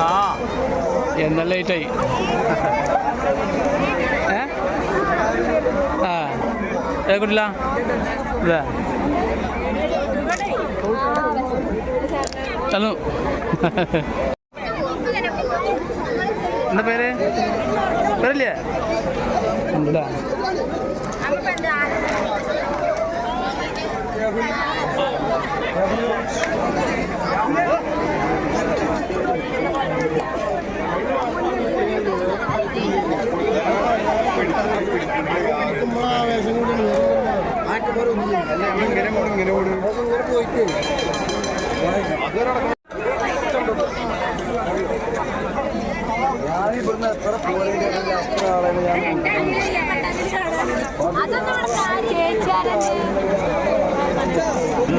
ആ എന്നാ ലേറ്റായി. ആ ഏതില്ല ഇതാ ചലു. എന്താ പേര്? പേരില്ലേ? എന്താ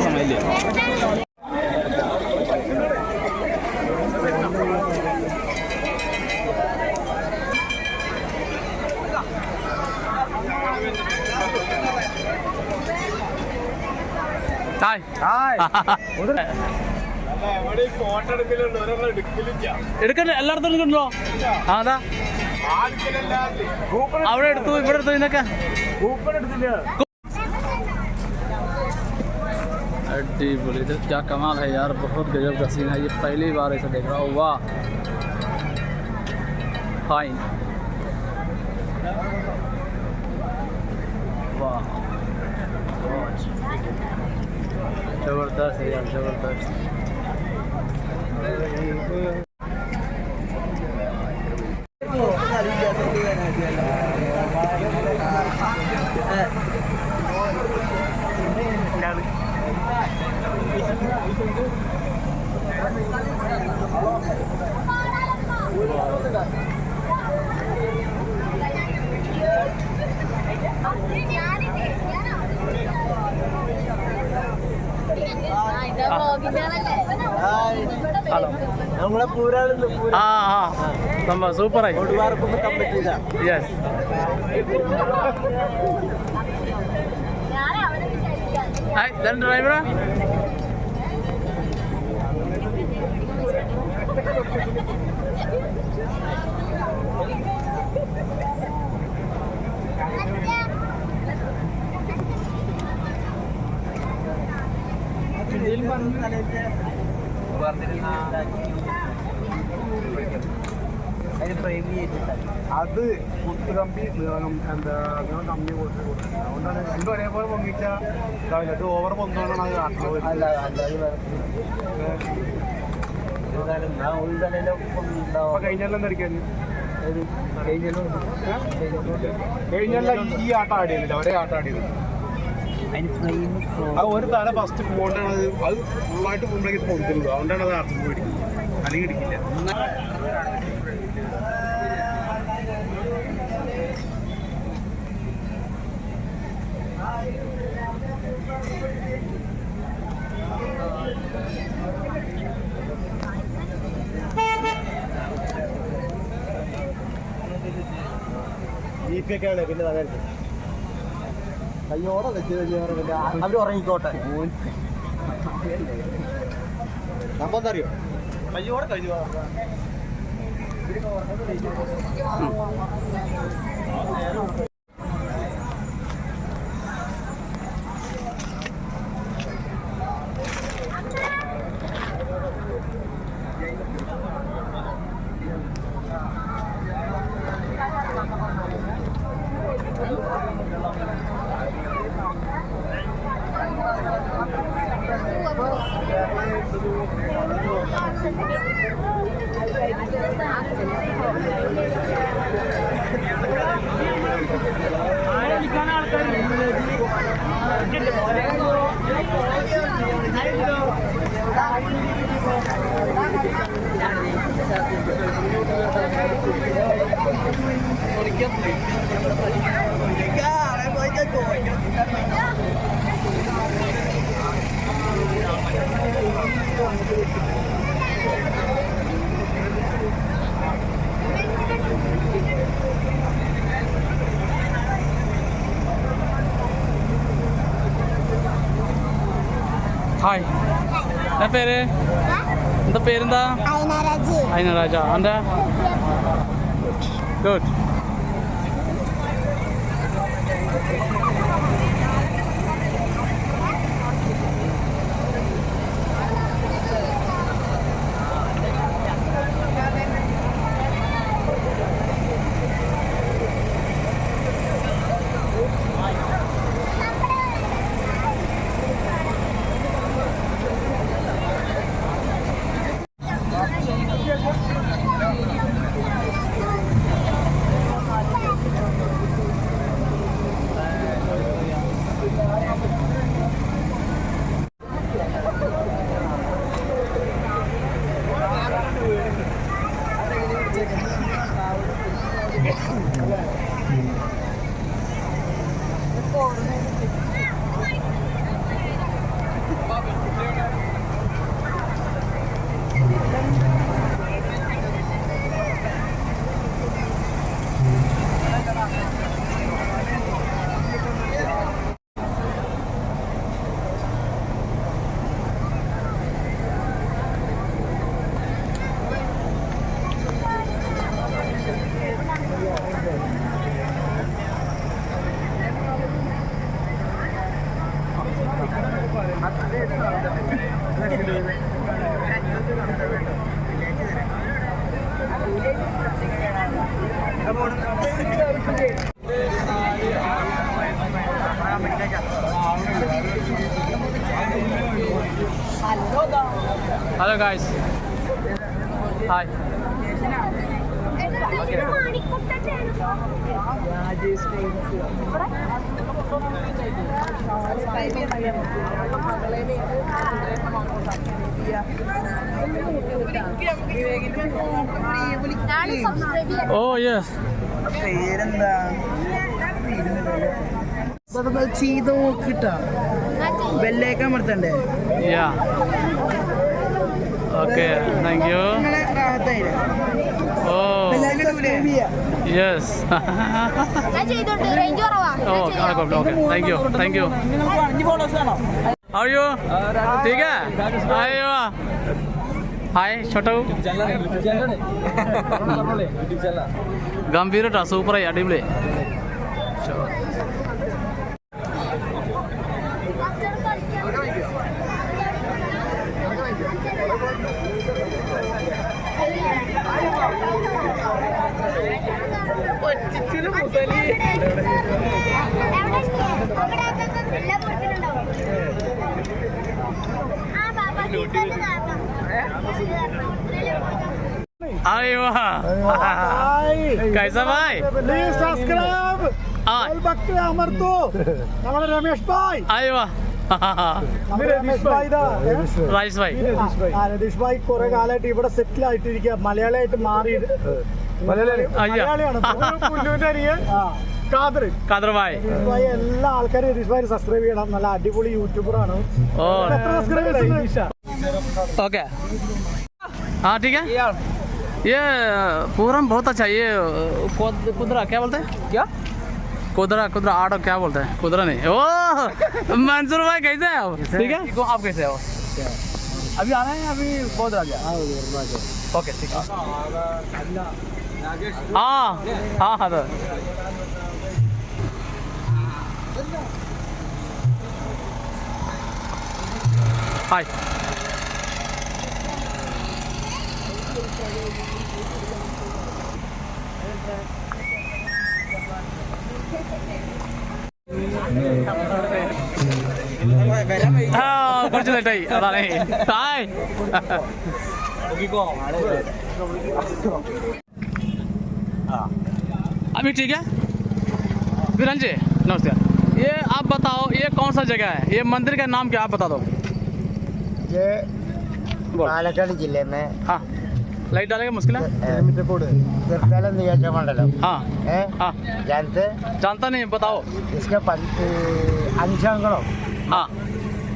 സമയമില്ലേ? എടുക്കണ്ട എല്ലായിടത്തും എടുക്കണ്ടോ? അതാ അവിടെ എടുത്തു ഇവിടെ എടുത്തു ഇന്നൊക്കെ अड्डीबुली तो क्या कमाल है यार, बहुत गजब का सीन है। ये पहली बार ऐसा देख रहा हूँ। वाह फाइन, वाह जबरदस्त है यार, जबरदस्त। സൂപ്പർ ആയി. ഡ്രൈവറാ അത് കുത്തുകമ്പി നീളം എന്താ കമ്പി കൊടുത്ത് കൊടുക്കുന്നത്. അതുകൊണ്ടാണ് രണ്ടും ഒരേപോലെ പൊങ്ങിച്ചാൽ ഇതാവില്ല. ഇത് ഓവർ പൊന്തോന്നാണ് അത് കാട്ടുന്നത്. കഴിഞ്ഞെല്ലാം ധരിക്കാൻ കഴിഞ്ഞല്ല ഈ ആട്ടം ആടിയുന്നില്ല, ഒരേ ആട്ടം ആടിയത്. അത് ഒരു തല ഫസ്റ്റ് പോകേണ്ടത് അത് ഫുള്ളായിട്ട് പോകുമ്പോഴേക്ക് പൊന്തുള്ളൂ. അതുകൊണ്ടാണ് അത് അർത്ഥം പോയിരിക്കുന്നത്, അല്ലെങ്കിൽ ഇടിക്കില്ല. ജീപ്പൊക്കെയാണ് പിന്നെ തകരുത്. കയ്യോടെ വെച്ച് അവർ ഉറങ്ങിക്കോട്ടെ. സംഭവം എന്താ അറിയോ, കയ്യോടെ കഴിഞ്ഞു ഹായ് എന്താ പേര്? എന്താ പേരെന്താ? അയിന രാജ. എന്താ? Good. Hello guys. Hi. Oh yes. ചെയ്ത് നോക്കിട്ടാ ബെല്ലേക്ക് അമർത്തണ്ടേ? Yeah. Okay. Thank you. Oh. Yes. Oh. Okay. Thank you. Thank you. How are you? ठीक है? आयो. Hi, छोटू. गंभीर टा super है अड़िबले. अरे वाह कैसा भाई Please subscribe. അമർത്തു നമ്മുടെ രമേഷ് ഭായ്. अरे वाह രമേഷ് ഭായ് राजेश भाई രതീഷ് ഭായ് കുറെ കാലമായിട്ട് ഇവിടെ സെറ്റിൽ ആയിട്ടിരിക്കുക. മലയാളിയായിട്ട് മാറി. മലയാളിയാണ്. कादर भाई എല്ലാ ആൾക്കാരും രതീഷ് ഭായി സബ്സ്ക്രൈബ് ചെയ്യണം. നല്ല അടിപൊളി യൂട്യൂബറാണ്. ओके हाँ ठीक है ये पूरम बहुत अच्छा. ये कुदरा क्या बोलते हैं? क्या कुदरा कुदरा आड़ो क्या बोलते हैं? कुदरा नहीं. ओ मंसूर भाई कैसे हैं आप? ठीक है आप कैसे हो? अभी आ रहे हैं अभी बहुत आ गया. ओके ठीक है. हाँ हाँ हाँ तो हाय കുറച്ച് ലേറ്റായി അതാണ്. ഹായ് अभी ठीक है विरन जी नमस्कार. ये आप बताओ ये कौन सा जगह है? ये मंदिर का नाम क्या आप बता दो. ये പാലക്കാട് ജില്ലേ में हाँ लाइट डालेगा मुश्किल है. तीर्थालन नियोजक मंडलम. हाँ हाँ जानते? जानता नहीं बताओ. इसका अंशांगलों. हाँ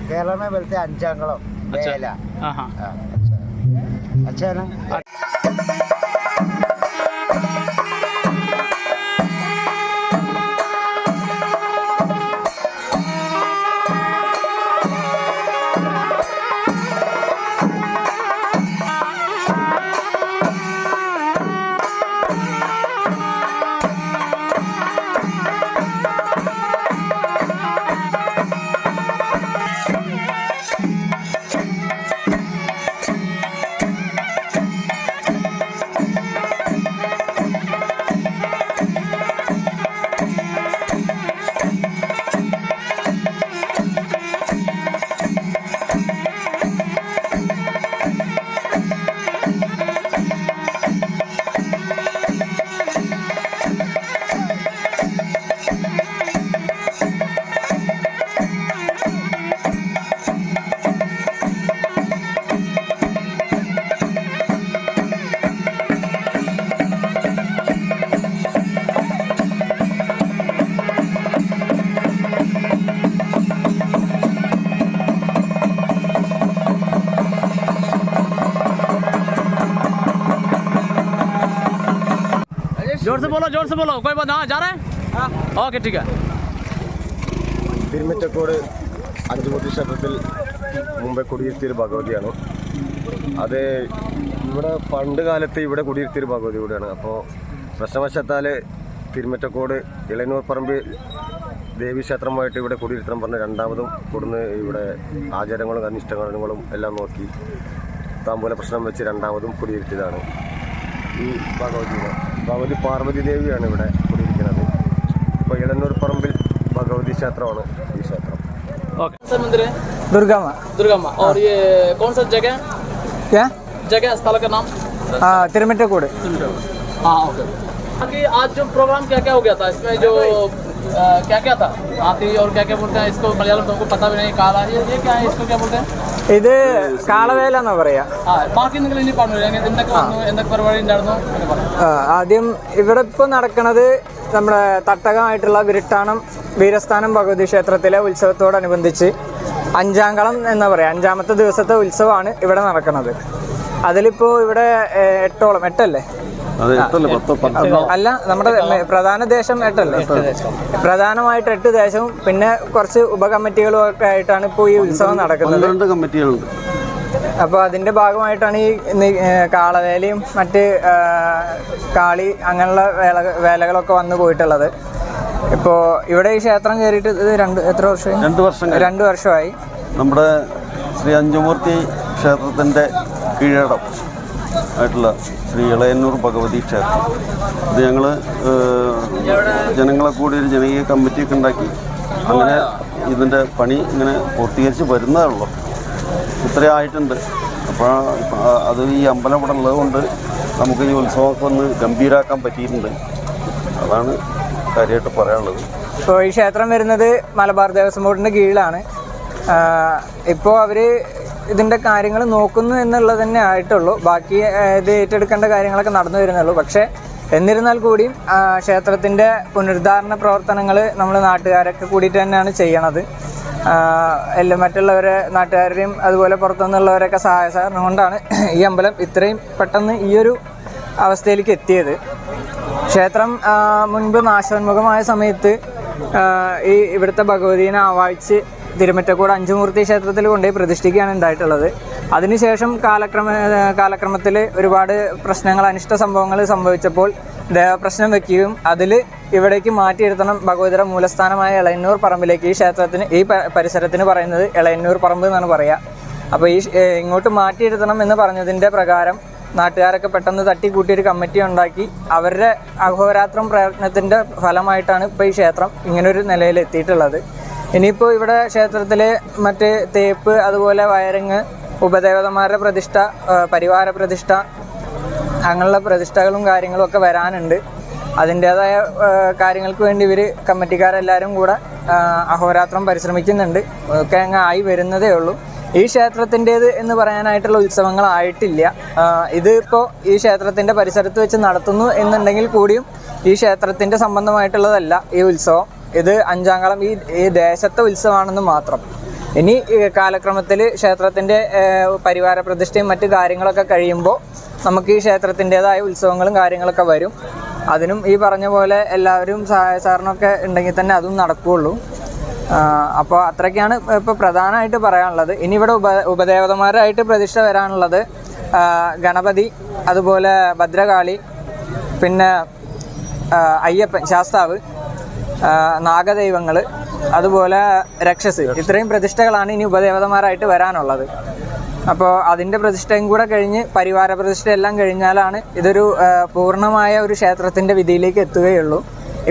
केरला में बोलते हैं अंशांगलों. अच्छा हाँ हाँ अच्छा है ना. जोर से बोलो कोई बात ना जा रहे हैं ओके ठीक है തിരുമിറ്റക്കോട് അഞ്ചുമുത്തി ക്ഷേത്രത്തിൽ മുമ്പേ കുടിയിരുത്തിയൊരു ഭഗവതിയാണ്. അത് ഇവിടെ പണ്ട് കാലത്ത് ഇവിടെ കുടിയിരുത്തിയൊരു ഭഗവതി കൂടിയാണ്. അപ്പോൾ പ്രശ്നവശത്താൽ തിരുമിറ്റക്കോട് ഇളയന്നൂർ പറമ്പ് ദേവീക്ഷേത്രമായിട്ട് ഇവിടെ കുടിയിരുത്തണം പറഞ്ഞ് രണ്ടാമതും കൊടുന്ന് ഇവിടെ ആചാരങ്ങളും അനിഷ്ടങ്ങളും എല്ലാം നോക്കി താമ്പൂല പ്രശ്നം വെച്ച് രണ്ടാമതും കുടിയിരുത്തിയതാണ് ഈ ഭഗവതി പാർവതി ദേവിയാണ് ഇവിടെ കുടിയിരിക്കുന്നത്. ഇപ്പോൾ ഇളയന്നൂർ പറമ്പിൽ भगवती क्षेत्र ओके मंदिर है दुर्गा माँ और ये कौन सा जगह क्या जगह स्थल का नाम तिरुमिट्टकोड हाँ ओके बाकी आज जो प्रोग्राम क्या क्या हो गया था इसमें जो क्या क्या था हाथी और क्या क्या बोलते हैं इसको मलयालम तुमको पता भी नहीं काला ये क्या है इसको क्या बोलते हैं ഇത് കാളവേല എന്നാ പറയാ. ബാക്കി നിങ്ങൾ ഇനി പറഞ്ഞു എന്തൊക്കെ പരിപാടി ഉണ്ടായിരുന്നു. ആദ്യം ഇവിടെ ഇപ്പോൾ നടക്കുന്നത് നമ്മുടെ തട്ടകമായിട്ടുള്ള വിരട്ടാണം വീരസ്ഥാനം ഭഗവതി ക്ഷേത്രത്തിലെ ഉത്സവത്തോടനുബന്ധിച്ച് അഞ്ചാംകളം എന്ന് പറയാം, അഞ്ചാമത്തെ ദിവസത്തെ ഉത്സവമാണ് ഇവിടെ നടക്കുന്നത്. അതിലിപ്പോൾ ഇവിടെ എട്ടല്ലേ അല്ല, നമ്മുടെ പ്രധാന ദേശം 8 അല്ലേ? പ്രധാനമായിട്ട് 8 ദേശവും പിന്നെ കുറച്ച് ഉപകമ്മിറ്റികളും ഒക്കെ ആയിട്ടാണ് ഇപ്പോൾ ഈ ഉത്സവം നടക്കുന്നത്. 12 കമ്മിറ്റികളുണ്ട്. അപ്പോൾ അതിൻ്റെ ഭാഗമായിട്ടാണ് ഈ കാളവേലയും മറ്റ് കാളി അങ്ങനെയുള്ള വേലകളൊക്കെ വന്നു പോയിട്ടുള്ളത്. ഇപ്പോൾ ഇവിടെ ഈ ക്ഷേത്രം കയറിയിട്ട് ഇത് എത്ര വർഷമായി? 2 വർഷമായി. നമ്മുടെ ശ്രീ അഞ്ചുമൂർത്തി ക്ഷേത്രത്തിൻ്റെ കീഴടം ആയിട്ടുള്ള ശ്രീ ഇളയന്നൂർ ഭഗവതി ക്ഷേത്രം ഇത് ഞങ്ങൾ ജനങ്ങളെ കൂടി ഒരു ജനകീയ കമ്മിറ്റിയൊക്കെ ഉണ്ടാക്കി അങ്ങനെ ഇതിൻ്റെ പണി ഇങ്ങനെ പൂർത്തീകരിച്ച് വരുന്നതേ ഉള്ളൂ. ഇത്രയും ആയിട്ടുണ്ട്. അപ്പോൾ അത് ഈ അമ്പലം ഇവിടെ ഉള്ളതുകൊണ്ട് നമുക്ക് ഈ ഉത്സവമൊക്കെ ഒന്ന് ഗംഭീരാക്കാൻ പറ്റിയിട്ടുണ്ട്. അതാണ് കാര്യമായിട്ട് പറയാനുള്ളത്. ഇപ്പോൾ ഈ ക്ഷേത്രം വരുന്നത് മലബാർ ദേവസ്വം ബോർഡിൻ്റെ കീഴിലാണ്. ഇപ്പോൾ അവർ ഇതിൻ്റെ കാര്യങ്ങൾ നോക്കുന്നു എന്നുള്ളത് തന്നെ ആയിട്ടുള്ളൂ. ബാക്കി ഇത് ഏറ്റെടുക്കേണ്ട കാര്യങ്ങളൊക്കെ നടന്നു വരുന്നുള്ളൂ. പക്ഷേ എന്നിരുന്നാൽ കൂടിയും ക്ഷേത്രത്തിൻ്റെ പുനരുദ്ധാരണ പ്രവർത്തനങ്ങൾ നമ്മൾ നാട്ടുകാരൊക്കെ കൂടിയിട്ട് തന്നെയാണ് ചെയ്യണത്. മറ്റുള്ളവരെ നാട്ടുകാരെയും അതുപോലെ പുറത്തുനിന്നുള്ളവരൊക്കെ സഹായ സഹകരണം കൊണ്ടാണ് ഈ അമ്പലം ഇത്രയും പെട്ടെന്ന് ഈ ഒരു അവസ്ഥയിലേക്ക് എത്തിയത്. ക്ഷേത്രം മുൻപ് നാശോന്മുഖമായ സമയത്ത് ഈ ഇവിടുത്തെ ഭഗവതീനെ ആവാഹിച്ച് തിരുമിറ്റക്കോട് അഞ്ചുമൂർത്തി ക്ഷേത്രത്തിൽ കൊണ്ടുപോയി പ്രതിഷ്ഠിക്കുകയാണ് ഉണ്ടായിട്ടുള്ളത്. അതിനുശേഷം കാലക്രമത്തിൽ ഒരുപാട് പ്രശ്നങ്ങൾ, അനിഷ്ട സംഭവങ്ങൾ സംഭവിച്ചപ്പോൾ ദേവപ്രശ്നം വയ്ക്കുകയും അതിൽ ഇവിടേക്ക് മാറ്റിയിരുത്തണം ഭഗവതിയുടെ മൂലസ്ഥാനമായ ഇളയന്നൂർ പറമ്പിലേക്ക്. ഈ ക്ഷേത്രത്തിന് ഈ പരിസരത്തിന് പറയുന്നത് ഇളയന്നൂർ പറമ്പ് എന്നാണ് പറയുക. അപ്പോൾ ഈ ഇങ്ങോട്ട് മാറ്റിയിരുത്തണം എന്ന് പറഞ്ഞതിൻ്റെ പ്രകാരം നാട്ടുകാരൊക്കെ പെട്ടെന്ന് തട്ടിക്കൂട്ടിയൊരു കമ്മിറ്റി ഉണ്ടാക്കി അവരുടെ അഹോരാത്രം പ്രയത്നത്തിൻ്റെ ഫലമായിട്ടാണ് ഇപ്പോൾ ഈ ക്ഷേത്രം ഇങ്ങനൊരു നിലയിൽ എത്തിയിട്ടുള്ളത്. ഇനിയിപ്പോൾ ഇവിടെ ക്ഷേത്രത്തിൽ മറ്റ് തേപ്പ്, അതുപോലെ വയറിങ്, ഉപദേവതമാരുടെ പ്രതിഷ്ഠ, പരിവാര പ്രതിഷ്ഠ, അങ്ങനെയുള്ള പ്രതിഷ്ഠകളും കാര്യങ്ങളും ഒക്കെ വരാനുണ്ട്. അതിൻ്റേതായ കാര്യങ്ങൾക്ക് വേണ്ടി ഇവർ കമ്മിറ്റിക്കാരെല്ലാവരും കൂടെ അഹോരാത്രം പരിശ്രമിക്കുന്നുണ്ട്. ഒക്കെ അങ്ങ് ആയി വരുന്നതേ ഉള്ളൂ. ഈ ക്ഷേത്രത്തിൻ്റേത് എന്ന് പറയാനായിട്ടുള്ള ഉത്സവങ്ങളായിട്ടില്ല. ഇതിപ്പോൾ ഈ ക്ഷേത്രത്തിൻ്റെ പരിസരത്ത് വെച്ച് നടത്തുന്നു എന്നുണ്ടെങ്കിൽ കൂടിയും ഈ ക്ഷേത്രത്തിൻ്റെ സംബന്ധമായിട്ടുള്ളതല്ല ഈ ഉത്സവം. ഇത് അഞ്ചാംകളം ഈ ദേശത്തെ ഉത്സവമാണെന്ന് മാത്രം. ഇനി കാലക്രമത്തിൽ ക്ഷേത്രത്തിൻ്റെ പരിവാര പ്രതിഷ്ഠയും മറ്റു കാര്യങ്ങളൊക്കെ കഴിയുമ്പോൾ നമുക്ക് ഈ ക്ഷേത്രത്തിൻ്റേതായ ഉത്സവങ്ങളും കാര്യങ്ങളൊക്കെ വരും. അതിനും ഈ പറഞ്ഞ പോലെ എല്ലാവരും സഹായ സഹകരണമൊക്കെ ഉണ്ടെങ്കിൽ തന്നെ അതും നടക്കുകയുള്ളൂ. അപ്പോൾ അത്രയ്ക്കാണ് ഇപ്പോൾ പ്രധാനമായിട്ട് പറയാനുള്ളത്. ഇനി ഇവിടെ ഉപദേവതമാരായിട്ട് പ്രതിഷ്ഠ വരാനുള്ളത് ഗണപതി, അതുപോലെ ഭദ്രകാളി, പിന്നെ അയ്യപ്പൻ ശാസ്താവ്, നാഗദൈവങ്ങൾ, അതുപോലെ രക്ഷസ്, ഇത്രയും പ്രതിഷ്ഠകളാണ് ഇനി ഉപദേവതമാരായിട്ട് വരാനുള്ളത്. അപ്പോൾ അതിൻ്റെ പ്രതിഷ്ഠയും കൂടെ കഴിഞ്ഞ് പരിവാര പ്രതിഷ്ഠ എല്ലാം കഴിഞ്ഞാലാണ് ഇതൊരു പൂർണ്ണമായ ഒരു ക്ഷേത്രത്തിൻ്റെ വിധിയിലേക്ക് എത്തുകയുള്ളൂ.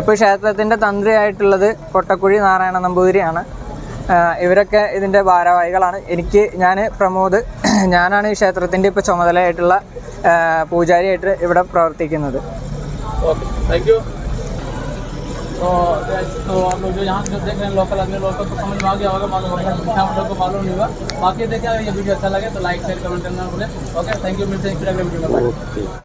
ഇപ്പോൾ ക്ഷേത്രത്തിൻ്റെ തന്ത്രിയായിട്ടുള്ളത് പൊട്ടക്കുഴി നാരായണ നമ്പൂതിരിയാണ്. ഇവരൊക്കെ ഇതിൻ്റെ ഭാരവാഹികളാണ്. ഞാൻ പ്രമോദ്, ഞാനാണ് ഈ ക്ഷേത്രത്തിൻ്റെ ഇപ്പോൾ ചുമതലയായിട്ടുള്ള പൂജാരിയായിട്ട് ഇവിടെ പ്രവർത്തിക്കുന്നത്. Okay thank you. तो आप लोग जो यहाँ से देख रहे हैं लोकल आदमी, लोकल को समझ में आ गया होगा, मालूम होगा, मीठा मंडल को मालूम नहीं होगा। बाकी देखिए अगर ये वीडियो अच्छा लगे तो लाइक शेयर कमेंट करना भूलें। ओके थैंक यू, मिलते हैं फिर अगले वीडियो में।